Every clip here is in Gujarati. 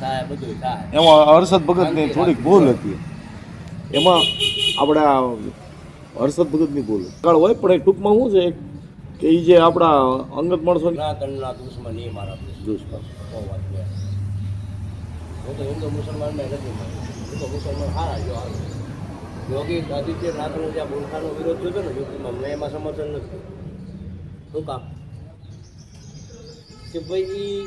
થાય બધું થાય. એમાં હર્ષદ ભગતની થોડીક ભૂલ હતી. એમાં આપણા હર્ષદ ભગતની ભૂલ કાળ હોય, પણ એ ટૂંકમાં શું છે કે એ જે આપણા અંગત માણસો ના તનના દુશ્મન એ મારા દુશ્મન બહુ વાત છે. હું તો હિન્દુ મુસલમાનમાં નથી માનું. હું તો મુસલમાન હારા જો હાલ યોગી આદિત્યનાથનો જ્યાં બુરખાનો વિરોધ થયો હતો ને યુપીમાં, મેં એમાં સમર્થન નથી. શું કામ કે ભાઈ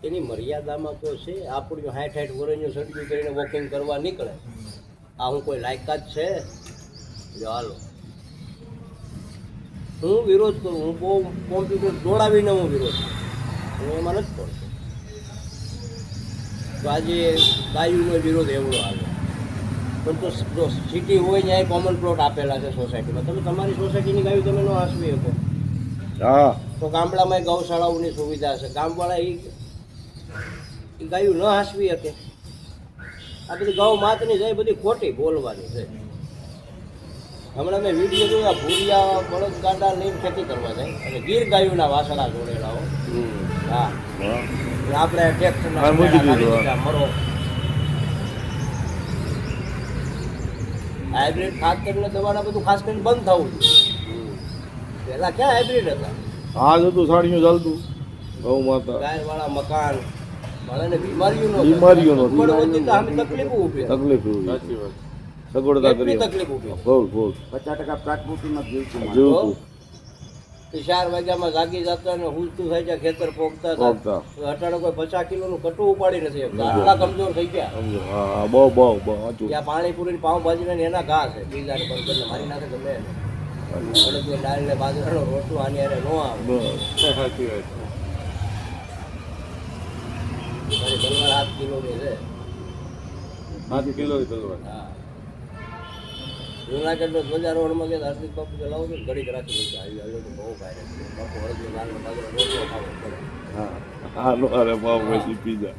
એની મર્યાદામાં તો છે. આપણું 60-60 વર્ષનું સર્ટિફિકેટ કરીને વોકિંગ કરવા નીકળે, આ હું કોઈ લાયકાત છે? જો હાલો હું વિરોધ કરું, હું બહુ કોમ્પ્યુટર દોડાવીને હું વિરોધ કરું, હું એમાં નથી પડતો. તો આજે ગાયુનો વિરોધ એવડો આવે, પણ તો જો સિટી હોય ત્યાં કોમન પ્લોટ આપેલા છે સોસાયટીમાં, તમે તમારી સોસાયટીની ગાયું તમે ન હાંસવી શકો. હા, તો ગામડામાં ગૌશાળાઓની સુવિધા છે, ગામવાળા એ ગાયું ન હાંસવી શકે. આ બધી ગૌ માતની જાય બધી ખોટી બોલવાની છે. હમણાં મેં વિડીયો જોયા, ભૂરિયા બળદ ગાડા લઈને ખેતી કરવા જાય અને ગીર ગાયોના વાસણા જોડેલા હો. હા, આપણે ટેક્સના મરો હાઇબ્રિડ ખાતરને દવાના બધું ખાસ કરીને બંધ થવું જોઈએ. પહેલા ક્યાં હાઇબ્રિડ હતા? આ જ હતું સાડીઓ ચાલતું ગૌ માતા ગાયવાળા મકાન માણસને બીમારીઓનો તકલીફો ઊભી તકલીફ સાચી વાત. સગવડતા કરી તકલીફ ઊભી. ભૂલ ભૂલ 50% પ્રાકૃતિમાં જીવતું જીવતું 4 વાગ્યામાં જાગી જતા ને હુલતું થઈ જાય, ખેતર પોગતા પોગતા. અટાણે કોઈ 50 કિલોનું કટું ઉપાડી નથી શકતા, આટલા કમજોર થઈ ગયા. સમજો. હા, બહુ બહુ બહુ સાચું. ત્યાં પાણીપુરી પાઉંભાજી ને એના ઘા છે, બીજાને બર્ગરને મારી નાખે તો મેં અડદની દાળ ને બાજરાનો રોટલો આની હારે ન આવે. બસ. સાચી વાત. મારી તલવાર 7 કિલોની છે. 7 કિલો તલવાર. હા, જુનાગઢનો ધ્વજા રોડમાં કે હાર્દિક બાપુ ચલાવો છો ઘડીક રાખી મૂકે આવી આવ્યો તો બહુ ભાઈ બાપુ અડદની દાળ ને બાજરાનો રોટલો ખાવો પડે. હા, હાલો, અરે બાપ પછી પીઝા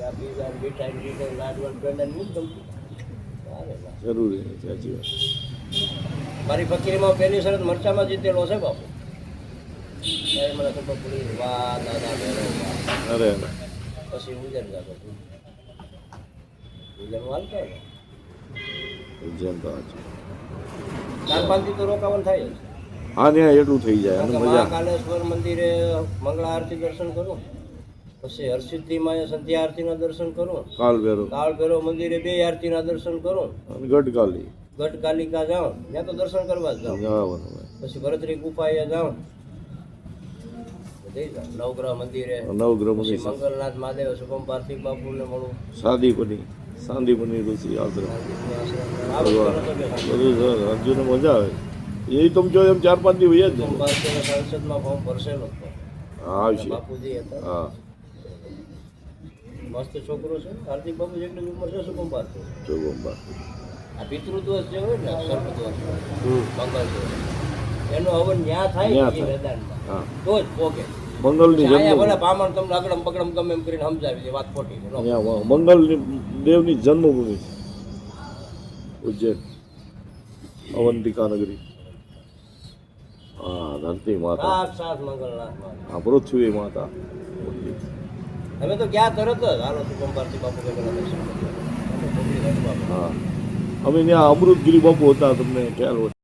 આ પીઝા મીઠાઈ મીઠાઈ લાડવા પેંડા નહીં ગમતું. જરૂરી છે, સાચી વાત. મારી ફકીરીમાં પહેલી શરત મરચામાં જીતેલો છે બાપુ. ત્યારે મને ખબર પડી, વાહ દાદા મેળો વાહ. અરે પછી ઉજર જતો ઉજરમાં હાલતા ને જેમ તો સાચું. 4-5 દી તો રોકાવાનું થાય જ. હા, ત્યાં એટલું થઈ જાય અને મજા. મહાકાલેશ્વર મંદિરે મંગળા આરતી દર્શન કરું, પછી હરસિદ્ધિમાં સંધ્યા આરતીના દર્શન કરું, કાલ ભેરો કાળ ભૈરવ મંદિરે 2 આરતીના દર્શન કરું, અને ગઢકાલી ગઢકાલિકા જાઉં, ત્યાં તો દર્શન કરવા જ જાઉં. જવાનું હોય. પછી ભરતરી ગુફાએ જાઉં, જઈ જાઉં નવગ્રહ મંદિરે, નવગ્રહ પછી મંદિર, મંગલનાથ મહાદેવ શુભમ પાર્થિક બાપુને મળું. સાંદીપની ઋષિ આશ્રમ આ બધું બધું સર અર્જુને મજા આવે. એ તમે જો એમ 4-5 દી વયા જ શુભમ ને. પાર્થિકના સંસદમાં ફોર્મ ભરસેલો હતો. હા, આવશે. બાપુજી હતા, હા, મસ્ત છોકરો છે. હાર્દિક બાપુ જેટલી ઉંમર છે શુભમ પાર્થિક. ચોગંબા. આ પિતૃદોષ જે હોય ને સર્પદોષ મંગલ દોષ, એનો હવન ન્યા થાય ન્યા ને એ થાય. મેદાનમાં હા, તો જ પોગે. મંગલની અહીંયા ભલે જન્મ બામણ તમને અગડમ પગડમ ગમે એમ કરીને સમજાવી દે, વાત ખોટી છે. અહીંયા મંગલની દેવની જન્મભૂમિ છે ઉજ્જૈન, અવંતિકા નગરી. હા, ધરતી માતા, સાક્ષાત મંગલનાથ મહારાજ. હા, પૃથ્વી માતા. અમે તો ગયા તરત જ હાલો શુભમ પાર્થિક બાપુ કે પેલા દર્શન કરવા. હા, અમે ત્યાં અમૃતગીરી બાપુ હતા, તમને ખ્યાલ હોય.